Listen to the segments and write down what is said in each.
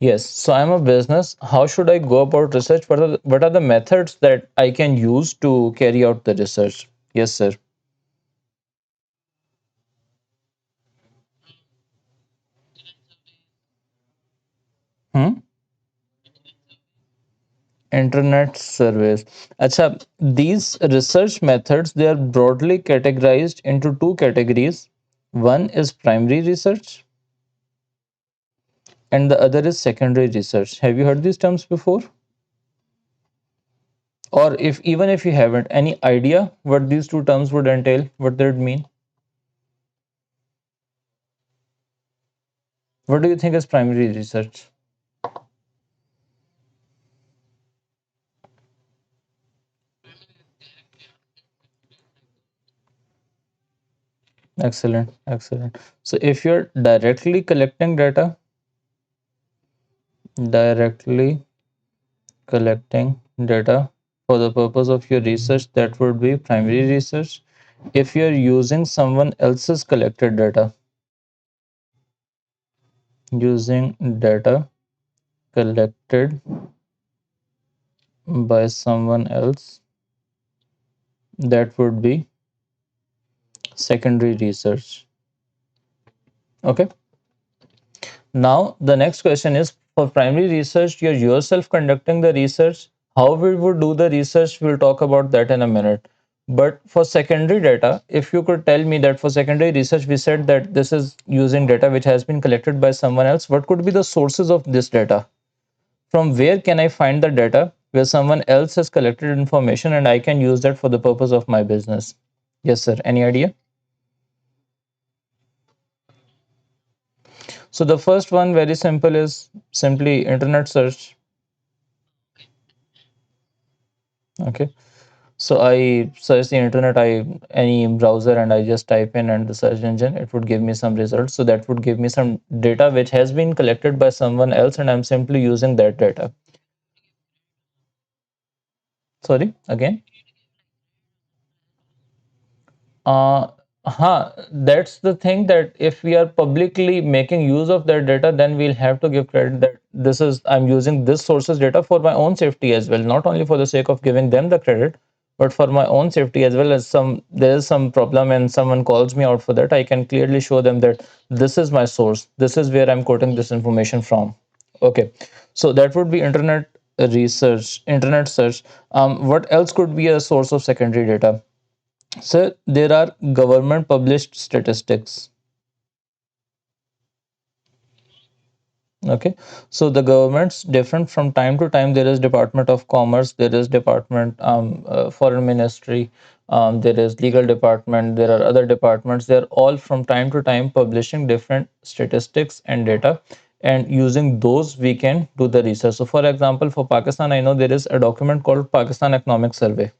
Yes, so I'm a business. How should I go about research? What are the methods that I can use to carry out the research? Yes, sir. Hmm? Internet surveys. Acha, these research methods they are broadly categorized into two categories. One is primary research and the other is secondary research. Have you heard these terms before? Or if even if you haven't, any idea what these two terms would entail, what they would mean? What do you think is primary research? Excellent, excellent. So if you're directly collecting data, directly collecting data for the purpose of your research, that would be primary research. If you're using someone else's collected data, using data collected by someone else, that would be secondary research. Okay. Now, the next question is for primary research, you're yourself conducting the research. How we would do the research, we'll talk about that in a minute. But for secondary data, if you could tell me that for secondary research, we said that this is using data which has been collected by someone else. What could be the sources of this data? From where can I find the data where someone else has collected information and I can use that for the purpose of my business? Yes, sir. Any idea? So the first one, very simple, is simply internet search. Okay. So I search the internet, I any browser, and I just type in and the search engine, it would give me some results. So that would give me some data which has been collected by someone else, and I'm simply using that data. Sorry, again. Uh, that's the thing that if we are publicly making use of that data, then we'll have to give credit that this is I'm using this source's data for my own safety as well, not only for the sake of giving them the credit, but for my own safety as well. As some there is some problem and someone calls me out for that, I can clearly show them that this is my source, this is where I'm quoting this information from. Okay, so that would be internet search. What else could be a source of secondary data? So there are government published statistics. Okay, so the government's different from time to time. There is Department of Commerce, there is Department Foreign Ministry, there is Legal Department, there are other departments. They're all from time to time publishing different statistics and data, and using those we can do the research. So, for example, for Pakistan, I know there is a document called Pakistan Economic Survey.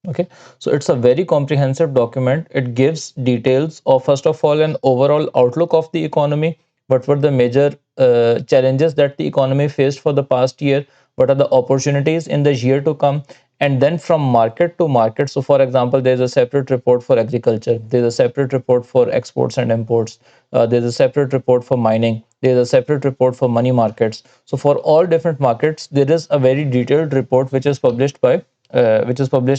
Okay, so it's a very comprehensive document. It gives details of, first of all, an overall outlook of the economy. What were the major challenges that the economy faced for the past year? What are the opportunities in the year to come? And then from market to market. So, for example, there's a separate report for agriculture, there's a separate report for exports and imports, there's a separate report for mining, there's a separate report for money markets. So, for all different markets, there is a very detailed report which is published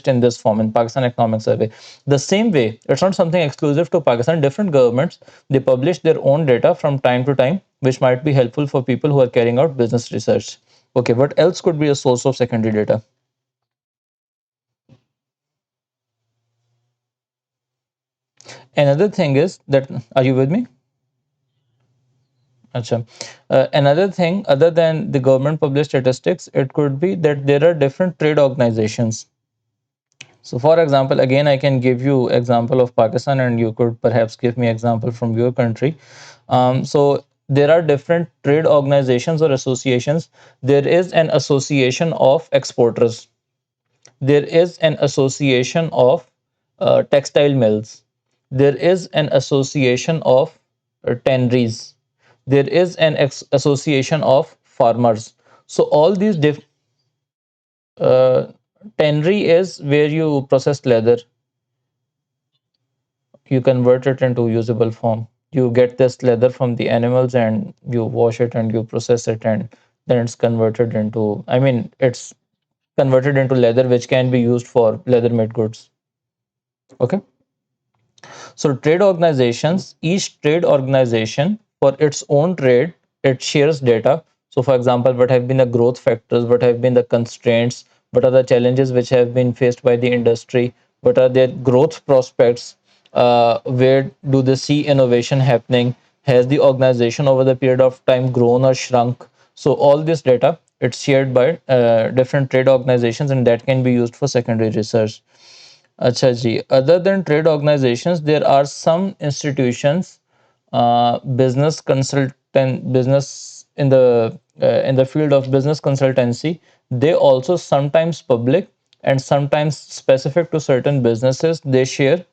in this form in Pakistan Economic Survey. The same way, it's not something exclusive to Pakistan. Different governments they publish their own data from time to time, which might be helpful for people who are carrying out business research. Okay, what else could be a source of secondary data? Another thing is that are you with me? Acha. Another thing, other than the government published statistics, it could be that there are different trade organizations. So, for example, again, I can give you example of Pakistan, and you could perhaps give me example from your country. So, there are different trade organizations or associations. There is an association of exporters. There is an association of textile mills. There is an association of tanneries. There is an association of farmers. So, all these uh, tannery is where you process leather, you convert it into usable form. you get this leather from the animals and you wash it and you process it, and then it's converted into, I mean, it's converted into leather which can be used for leather made goods. Okay. So trade organizations, each trade organization for its own trade, it shares data. So for example, what have been the growth factors, what have been the constraints, what are the challenges which have been faced by the industry, what are their growth prospects, where do they see innovation happening, has the organization over the period of time grown or shrunk. So all this data, it's shared by different trade organizations, and that can be used for secondary research. अच्छा जी, other than trade organizations, there are some institutions, business consultant, business in the field of business consultancy. They also sometimes public and sometimes specific to certain businesses. They share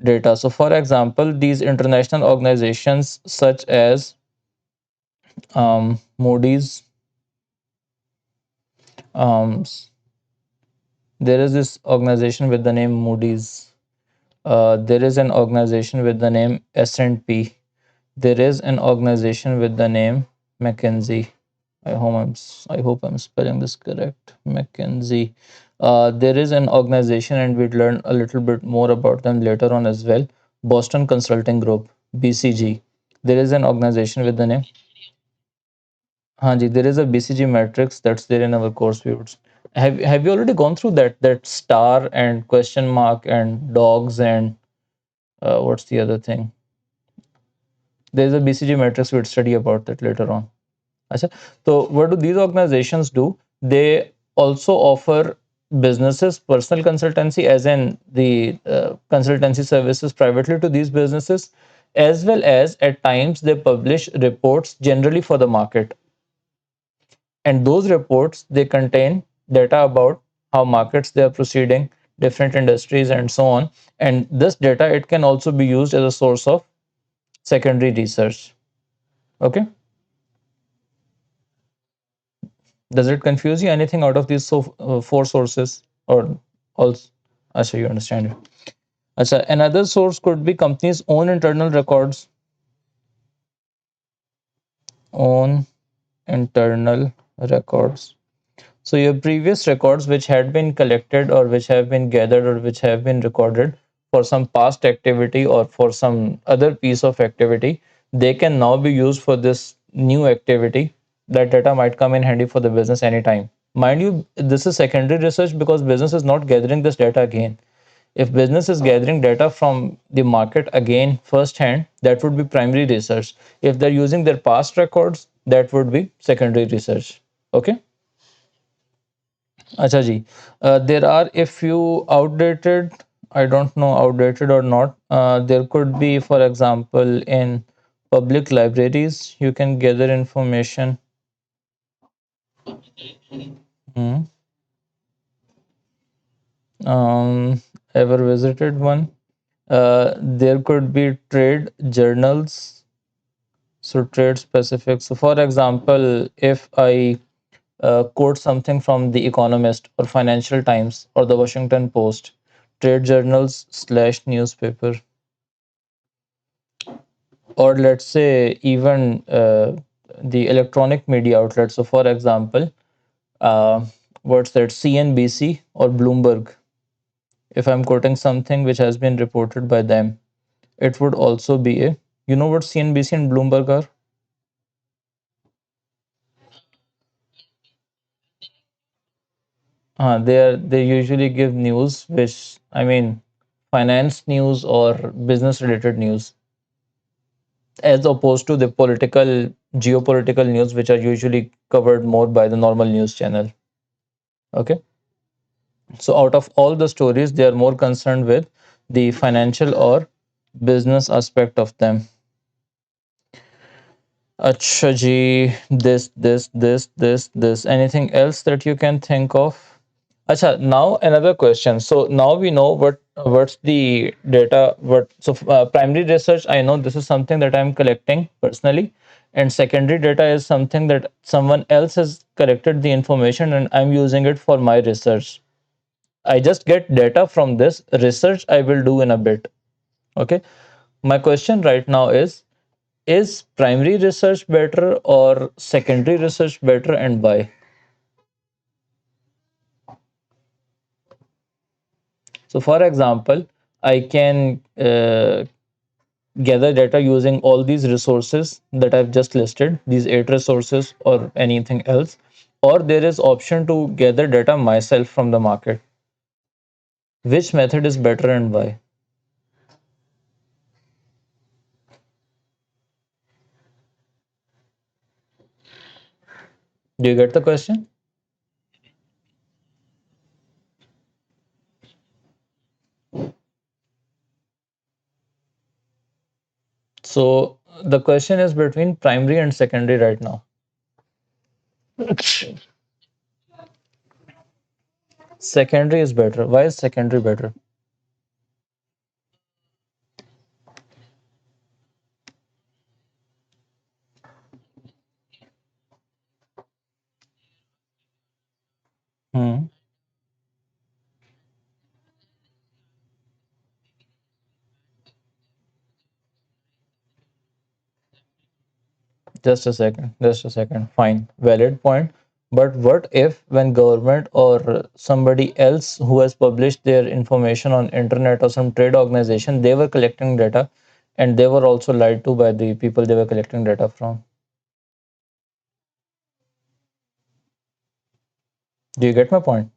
data. So, for example, these international organizations such as Moody's, um, there is this organization with the name Moody's. There is an organization with the name S&P. There is an organization with the name McKinsey. I hope I'm spelling this correct. McKinsey. There is an organization, and we'd learn a little bit more about them later on as well. Boston Consulting Group, BCG. There is an organization with the name. Hanji, there is a BCG matrix that's there in our course. We would have you already gone through that star and question mark and dogs and what's the other thing? There's a BCG matrix. We'd study about that later on. Acha. So what do these organizations do? They also offer businesses personal consultancy, as in the consultancy services privately to these businesses, as well as at times they publish reports generally for the market. And those reports, they contain data about how markets they are proceeding, different industries, and so on. And this data, it can also be used as a source of secondary research. Okay. Does it confuse you? Anything out of these four sources, or also? Asha, you understand it. Asha, another source could be company's own internal records, own internal records. So your previous records which had been collected or which have been gathered or which have been recorded for some past activity or for some other piece of activity, they can now be used for this new activity. That data might come in handy for the business anytime. Mind you, this is secondary research because business is not gathering this data again. If business is gathering data from the market again firsthand, that would be primary research. If they're using their past records, that would be secondary research. Okay. Acha ji. There are a few outdated, I don't know outdated or not. There could be, for example, in public libraries, you can gather information. Hmm. Ever visited one? There could be trade journals, so trade specific. So, for example, if I quote something from The Economist or Financial Times or the Washington Post, trade journals slash newspaper, or let's say even the electronic media outlets. So, for example, uh, what's that, CNBC or Bloomberg? If I'm quoting something which has been reported by them, it would also be a, you know what CNBC and Bloomberg are? They usually give news, which, I mean, finance news or business related news, as opposed to the political, geopolitical news, which are usually covered more by the normal news channel. Okay. So out of all the stories, they are more concerned with the financial or business aspect of them. Acha ji, this. Anything else that you can think of? Acha, now another question. So now we know what's the data. Primary research, I know this is something that I'm collecting personally, and secondary data is something that someone else has collected the information, and I'm using it for my research. I just get data from this research. I will do in a bit. Okay. My question right now is primary research better or secondary research better, and why? So for example, I can gather data using all these resources that I've just listed, these 8 resources or anything else, or there is option to gather data myself from the market. Which method is better and why? Do you get the question? So the question is between primary and secondary right now. Secondary is better. Why is secondary better? Hmm. Just a second. Just a second. Fine. Valid point. But what if when government or somebody else who has published their information on internet or some trade organization, they were collecting data and they were also lied to by the people they were collecting data from? Do you get my point?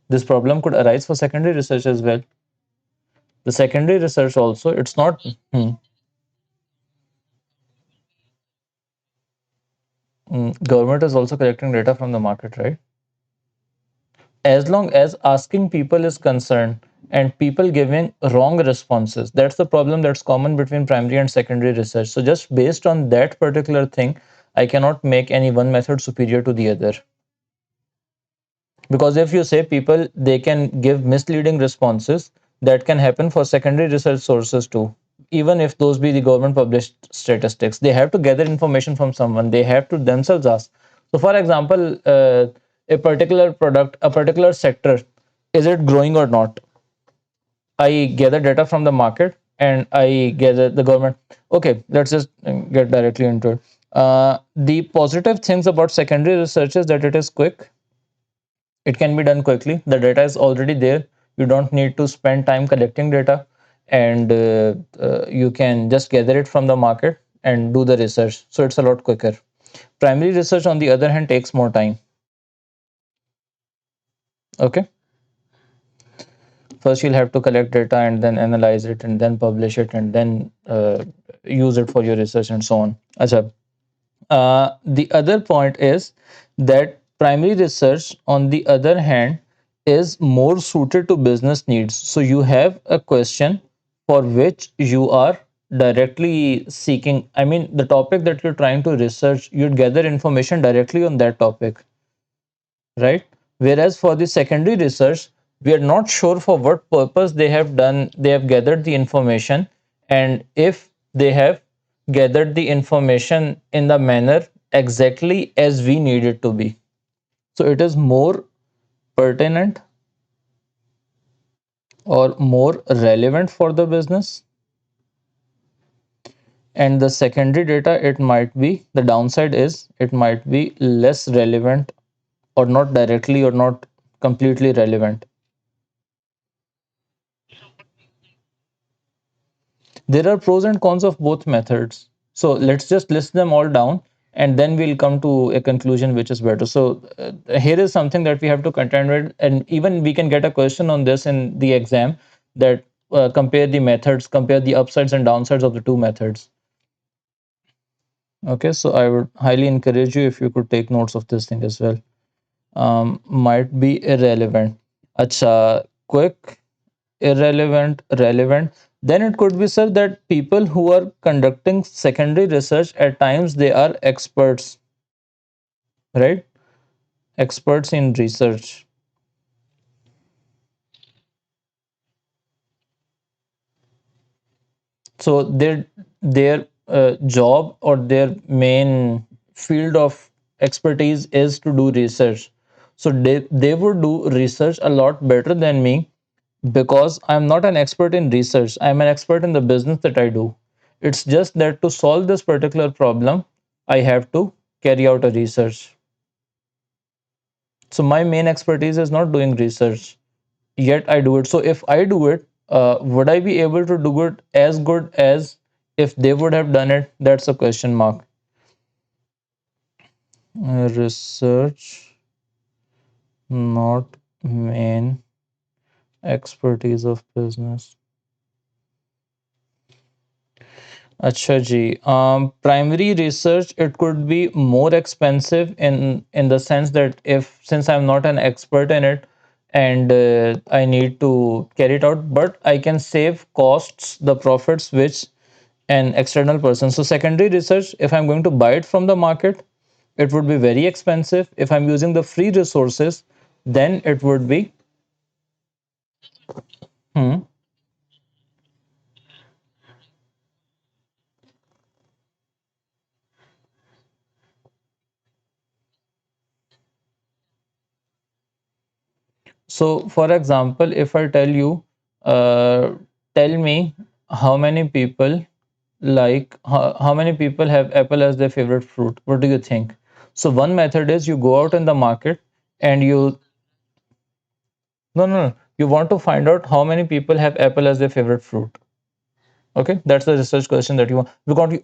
This problem could arise for secondary research as well. The secondary research also, it's not. Hmm. Government is also collecting data from the market, right? As long as asking people is concerned and people giving wrong responses, that's the problem that's common between primary and secondary research. So just based on that particular thing, I cannot make any one method superior to the other, because if you say people they can give misleading responses, that can happen for secondary research sources too. Even if those be the government published statistics, they have to gather information from someone, they have to themselves ask. So for example, a particular product, a particular sector, is it growing or not? I gather data from the market and I gather the government. Okay, let's just get directly into it. The positive things about secondary research is that it is quick, it can be done quickly, the data is already there, you don't need to spend time collecting data, and you can just gather it from the market and do the research, so it's a lot quicker. Primary research on the other hand takes more time. Okay, first you'll have to collect data and then analyze it and then publish it and then use it for your research and so on. Achha. The other point is that primary research, on the other hand, is more suited to business needs. So you have a question for which you are directly seeking. I mean, the topic that you're trying to research, you'd gather information directly on that topic, right? Whereas for the secondary research, we are not sure for what purpose they have done, they have gathered the information, and if they have gathered the information in the manner exactly as we need it to be. So it is more pertinent or more relevant for the business. And the secondary data, it might be, the downside is it might be less relevant or not directly or not completely relevant. There are pros and cons of both methods. So let's just list them all down and then we'll come to a conclusion which is better. So here is something that we have to contend with, and even we can get a question on this in the exam, that compare the methods, compare the upsides and downsides of the two methods. Okay, so I would highly encourage you if you could take notes of this thing as well. Might be irrelevant. Acha, quick, irrelevant, relevant. Then it could be, sir, that people who are conducting secondary research at times they are experts, right? Experts in research. So their job or their main field of expertise is to do research. So they would do research a lot better than me Because I'm not an expert in research, I'm an expert in the business that I do. It's just that to solve this particular problem, I have to carry out a research. So my main expertise is not doing research, yet I do it. So if I do it, would I be able to do it as good as if they would have done it? That's a question mark. Research, not main expertise of business. Acha ji. Primary research, it could be more expensive in the sense that if since I'm not an expert in it and I need to carry it out, but I can save costs, the profits which an external person. So secondary research, if I'm going to buy it from the market, it would be very expensive. If I'm using the free resources, then it would be. Hmm. So, for example, if I tell you, uh, tell me how many people how many people have apple as their favorite fruit. What do you think? So, one method is you go out in the market and you no, you want to find out how many people have apple as their favorite fruit. Okay, that's the research question that you want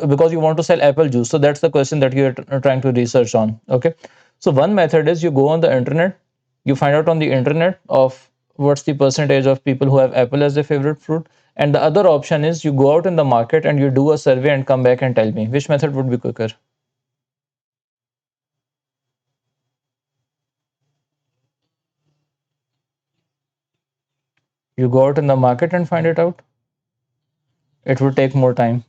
because you want to sell apple juice. So that's the question that you're trying to research on. Okay, so one method is you go on the internet, you find out on the internet of what's the percentage of people who have apple as their favorite fruit, and the other option is you go out in the market and you do a survey and come back and tell me which method would be quicker. You go out in the market and find it out. It would take more time.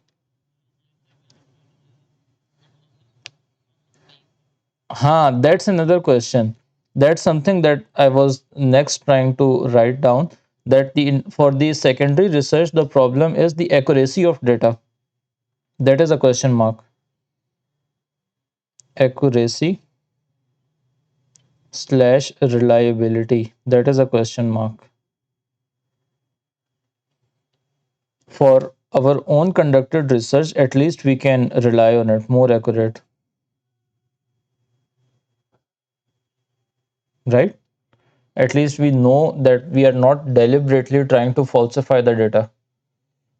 That's another question. That's something that I was next trying to write down. That for the secondary research, the problem is the accuracy of data. That is a question mark. Accuracy slash reliability. That is a question mark. For our own conducted research, at least we can rely on it, more accurate, right? At least we know that we are not deliberately trying to falsify the data.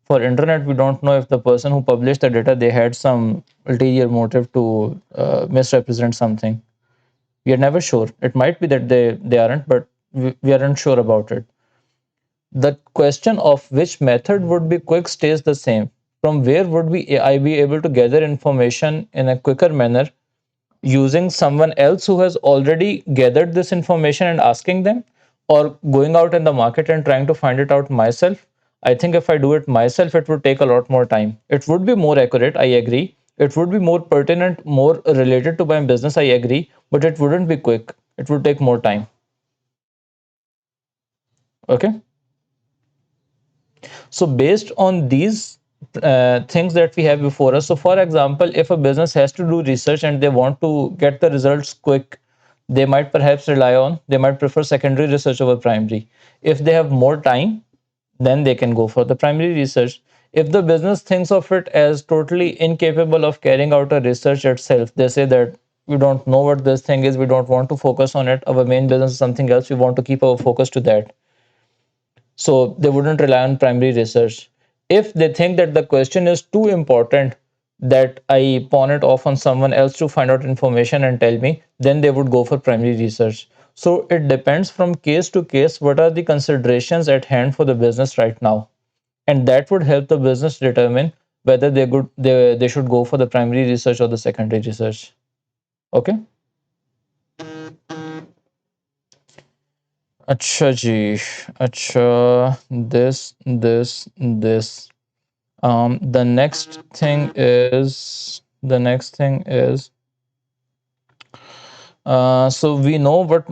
For internet, we don't know if the person who published the data, they had some ulterior motive to misrepresent something. We are never sure. It might be that they aren't, but we aren't sure about it. The question of which method would be quick stays the same. From where would we I be able to gather information in a quicker manner using someone else who has already gathered this information and asking them, or going out in the market and trying to find it out myself? I think if I do it myself, it would take a lot more time. It would be more accurate, I agree. It would be more pertinent, more related to my business, I agree, but it wouldn't be quick. It would take more time. Okay. So based on these things that we have before us, so for example, if a business has to do research and they want to get the results quick, they might perhaps they might prefer secondary research over primary. If they have more time, then they can go for the primary research. If the business thinks of it as totally incapable of carrying out a research itself, they say that we don't know what this thing is, we don't want to focus on it, our main business is something else, we want to keep our focus to that, so they wouldn't rely on primary research. If they think that the question is too important that I pawn it off on someone else to find out information and tell me, then they would go for primary research. So it depends from case to case what are the considerations at hand for the business right now, and that would help the business determine whether they should go for the primary research or the secondary research. Okay. Acha ji. Acha. This. The next thing is so we know what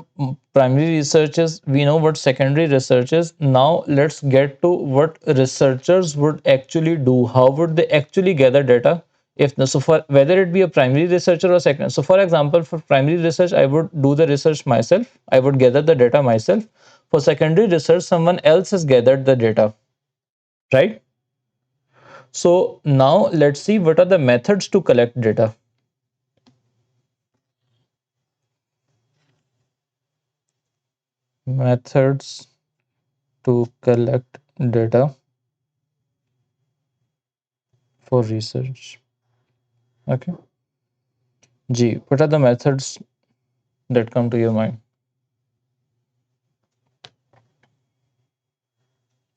primary research is, we know what secondary research is. Now let's get to what researchers would actually do. How would they actually gather data? If so, for whether it be a primary researcher or second. So, for example, for primary research, I would do the research myself. I would gather the data myself. For secondary research, someone else has gathered the data, right? So now let's see what are the methods to collect data. Methods to collect data for research. Okay. G, what are the methods that come to your mind?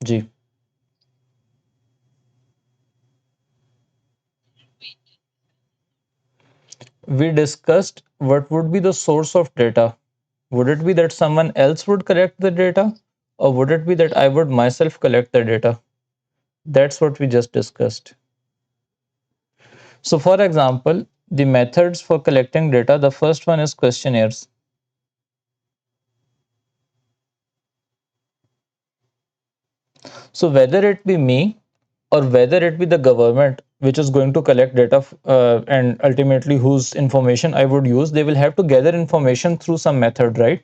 G. We discussed what would be the source of data. Would it be that someone else would collect the data, or would it be that I would myself collect the data? That's what we just discussed. So, for example, the methods for collecting data, the first one is questionnaires. So, whether it be me or whether it be the government which is going to collect data and ultimately whose information I would use, they will have to gather information through some method, right?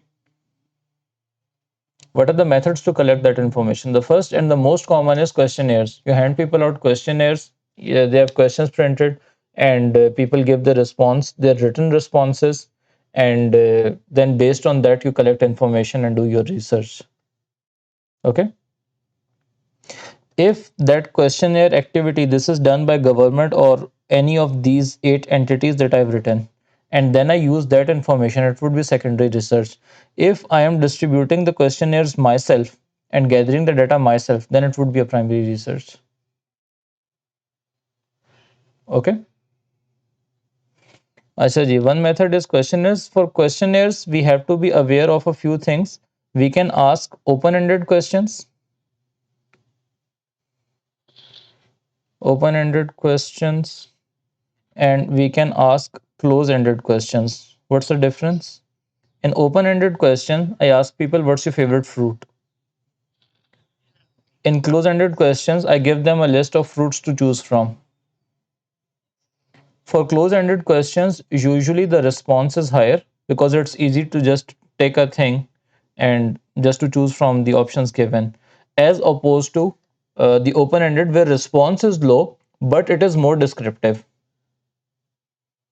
What are the methods to collect that information? The first and the most common is questionnaires. You hand people out questionnaires, yeah, they have questions printed, and people give the response, their written responses, and then based on that, you collect information and do your research. Okay. If that questionnaire activity, this is done by government or any of these 8 entities that I've written, and then I use that information, it would be secondary research. If I am distributing the questionnaires myself and gathering the data myself, then it would be a primary research. Okay. Asha ji, one method is questionnaires. For questionnaires, we have to be aware of a few things. We can ask open-ended questions. Open-ended questions and we can ask close-ended questions. What's the difference? In open-ended question, I ask people, what's your favorite fruit? In close-ended questions, I give them a list of fruits to choose from. For close-ended questions, usually the response is higher because it's easy to just take a thing and just to choose from the options given, as opposed to the open-ended where response is low, but it is more descriptive.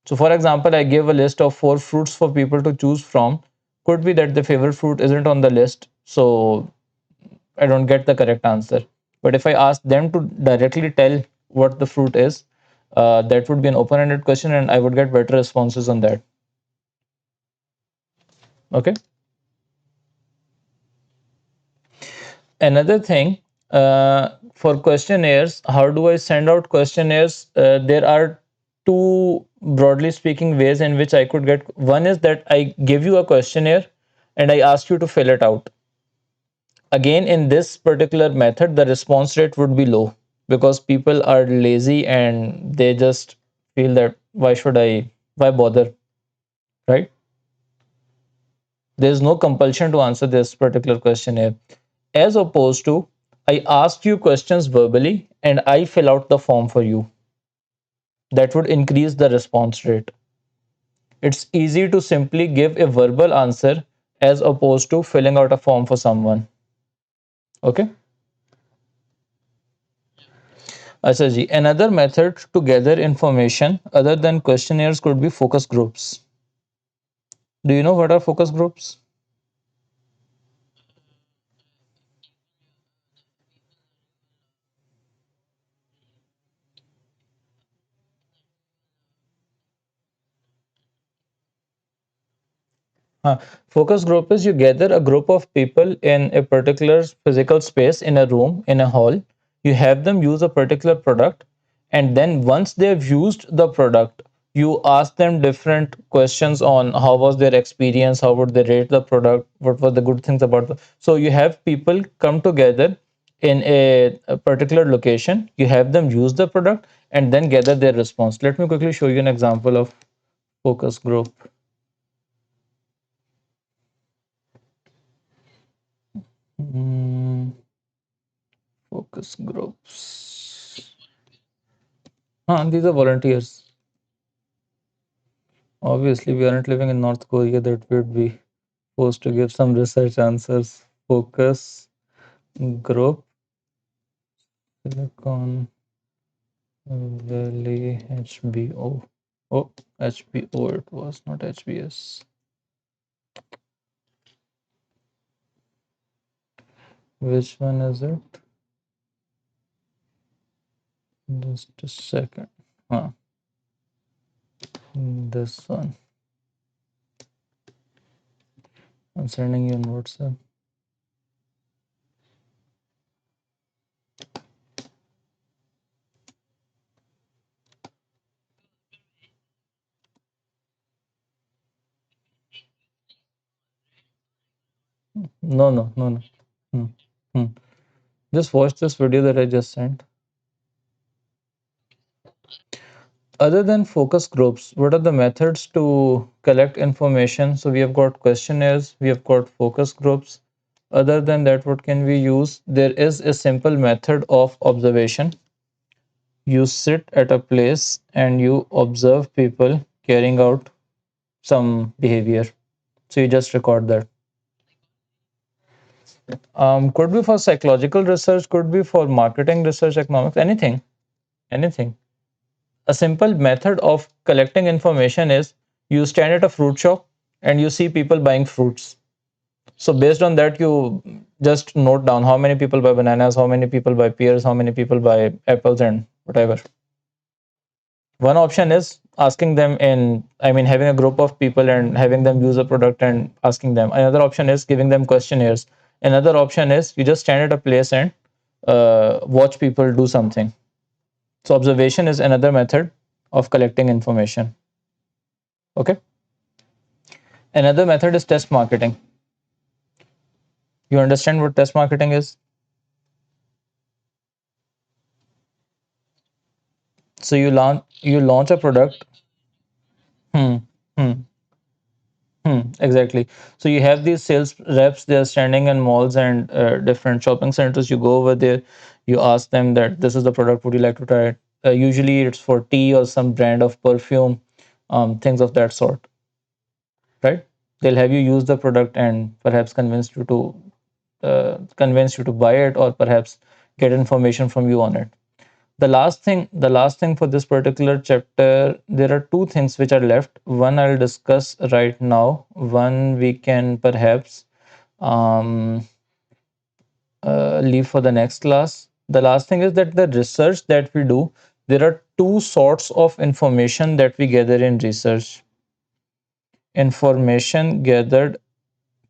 So, for example, I give a list of 4 fruits for people to choose from. Could be that the favorite fruit isn't on the list, so I don't get the correct answer. But if I ask them to directly tell what the fruit is, that would be an open ended question and I would get better responses on that. Okay. Another thing, for questionnaires, how do I send out questionnaires? There are two, broadly speaking, ways in which I could get. One is that I give you a questionnaire and I ask you to fill it out. Again, in this particular method, the response rate would be low because people are lazy and they just feel that why bother, right? There's no compulsion to answer this particular questionnaire. As opposed to, I ask you questions verbally and I fill out the form for you. That would increase the response rate. It's easy to simply give a verbal answer as opposed to filling out a form for someone. Okay. Acha ji, another method to gather information other than questionnaires could be focus groups. Do you know what are focus groups? Focus group is you gather a group of people in a particular physical space, in a room, in a hall. You have them use a particular product, and then once they've used the product, you ask them different questions on how was their experience, how would they rate the product, what were the good things about the. So you have people come together in a particular location. You have them use the product and then gather their response. Let me quickly show you an example of focus group. Hmm. Focus groups. These are volunteers. Obviously, we aren't living in North Korea that we'd be forced to give some research answers. focus group, Silicon Valley HBO. Oh, HBO it was, not HBS. Which one is it? Just a second. Huh, this one. I'm sending you on WhatsApp. No, no, no, no. Hmm. Hmm. Just watch this video that I just sent. Other than focus groups, what are the methods to collect information? So we have got questionnaires, we have got focus groups. Other than that, what can we use? There is a simple method of observation. You sit at a place and you observe people carrying out some behavior. So you just record that. Could be for psychological research, could be for marketing research, economics, anything, anything. A simple method of collecting information is you stand at a fruit shop and you see people buying fruits. So based on that, you just note down how many people buy bananas, how many people buy pears, how many people buy apples, and whatever. One option is asking them in, I mean, having a group of people and having them use a product and asking them. Another option is giving them questionnaires. Another option is you just stand at a place and watch people do something. So observation is another method of collecting information. Okay. Another method is test marketing. You understand what test marketing is? So you launch a product. Hmm. Hmm. Exactly. So you have these sales reps, they're standing in malls and different shopping centers. You go over there, you ask them that this is the product, would you like to try it? Usually it's for tea or some brand of perfume, things of that sort, right? They'll have you use the product and perhaps convince you to buy it, or perhaps get information from you on it. The last thing for this particular chapter, there are two things which are left. One I'll discuss right now, one we can perhaps um, leave for the next class. The last thing is that the research that we do, there are two sorts of information that we gather in research. Information gathered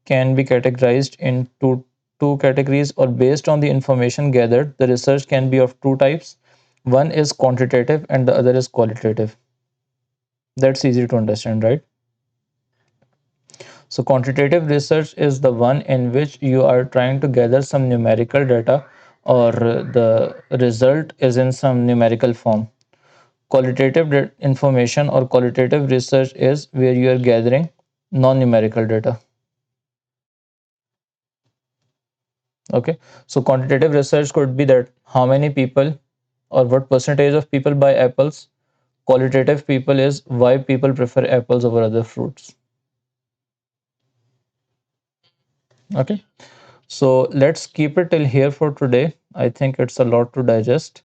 can be categorized into two categories, or based on the information gathered, the research can be of two types. One is quantitative and the other is qualitative. That's easy to understand, right? So quantitative research is the one in which you are trying to gather some numerical data, or the result is in some numerical form. Qualitative information or qualitative research is where you are gathering non-numerical data. Okay, so quantitative research could be that how many people or what percentage of people buy apples. Qualitative people is why people prefer apples over other fruits. Okay, so let's keep it till here for today. I think it's a lot to digest.